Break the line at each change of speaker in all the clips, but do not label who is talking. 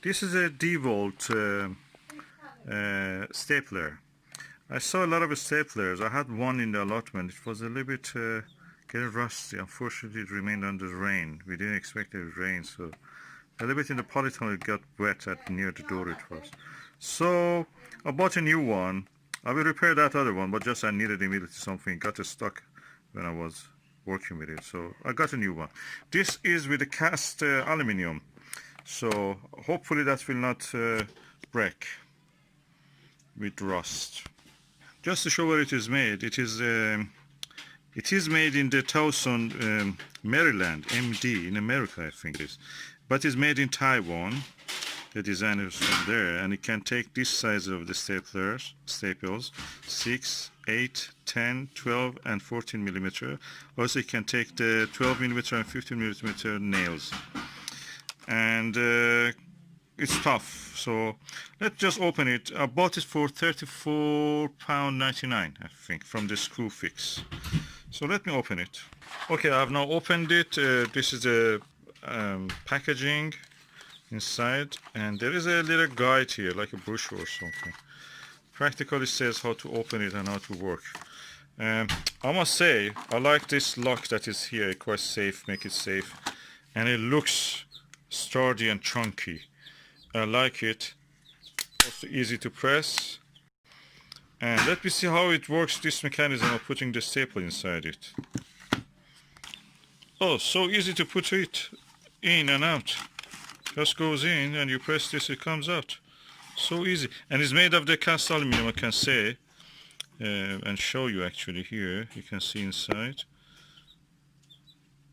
This is a DeWalt stapler. I saw a lot of staplers. I had one in the allotment. It was a little bit getting rusty. Unfortunately, it remained under rain. We didn't expect it to rain, so a little bit in the polytunnel it got wet at near the door it was. So I bought a new one. I will repair that other one, but just I needed immediately something. Got stuck when I was working with it, so I got a new one. This is with a cast aluminium, so hopefully that will not break with rust. Just to show where it is made, it is made in the Towson, Maryland, MD, in America I think it is, but it's made in Taiwan. The designer is from there, and it can take this size of the staples, 6, 8, 10, 12 and 14 millimeter. Also it can take the 12 millimeter and 15 millimeter nails, and it's tough. So let's just open it. I bought it for £34.99 I think from the Screwfix. So let me open it. Okay, I have now opened it. This is the packaging inside, and there is a little guide here, like a brochure or something. Practically says how to open it and how to work. I must say I like this lock that is here, quite safe, make it safe, and it looks sturdy and chunky. I like it. Also easy to press. And let me see how it works, this mechanism of putting the staple inside it. Oh, so easy to put it in and out. Just goes in and you press this, it comes out. So easy. And it's made of the cast aluminum, I can say, and show you actually here. You can see inside.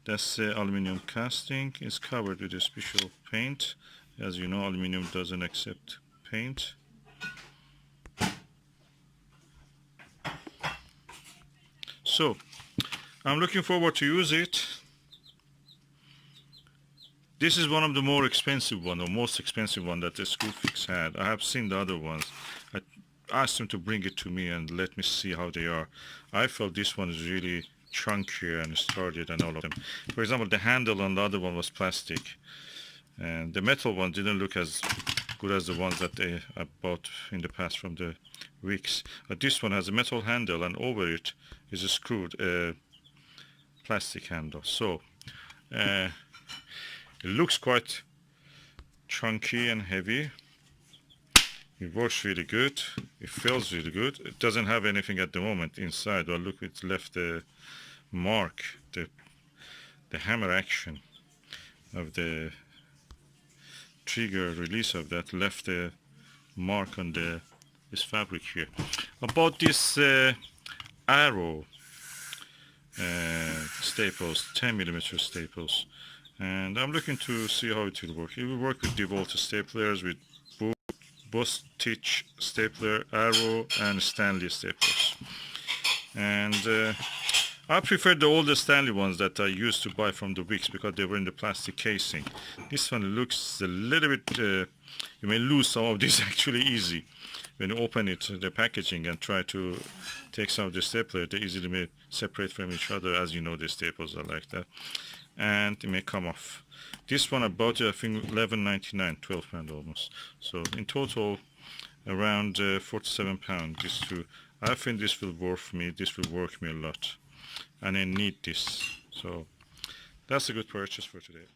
That's the aluminum casting. It's covered with a special paint. As you know, aluminum doesn't accept paint. So, I'm looking forward to use it. This is one of the more expensive one, or most expensive one that the Screwfix had. I have seen the other ones. I asked them to bring it to me and let me see how they are. I felt this one is really chunkier and sturdier than all of them. For example, the handle on the other one was plastic, and the metal one didn't look as good as the ones that I bought in the past from the Wix. But this one has a metal handle, and over it is a screwed plastic handle. So it looks quite chunky and heavy. It works really good. It feels really good. It doesn't have anything at the moment inside. Well, look, it left the mark, the hammer action of the trigger release of that left the mark on this fabric here. About this arrow staples, 10 millimeter staples. And I'm looking to see how it will work. It will work with DeWalt staplers, with both stitch stapler, arrow, and Stanley staplers. And I prefer the older Stanley ones that I used to buy from the Wix because they were in the plastic casing. This one looks a little bit, you may lose some of this actually easy. When you open it, the packaging, and try to take some of the stapler, they easily may separate from each other. As you know, the staples are like that. And it may come off. This one I bought it, I think £11.99, £12 almost. So in total around £47. These two. I think this will work for me. This will work me a lot, and I need this. So that's a good purchase for today.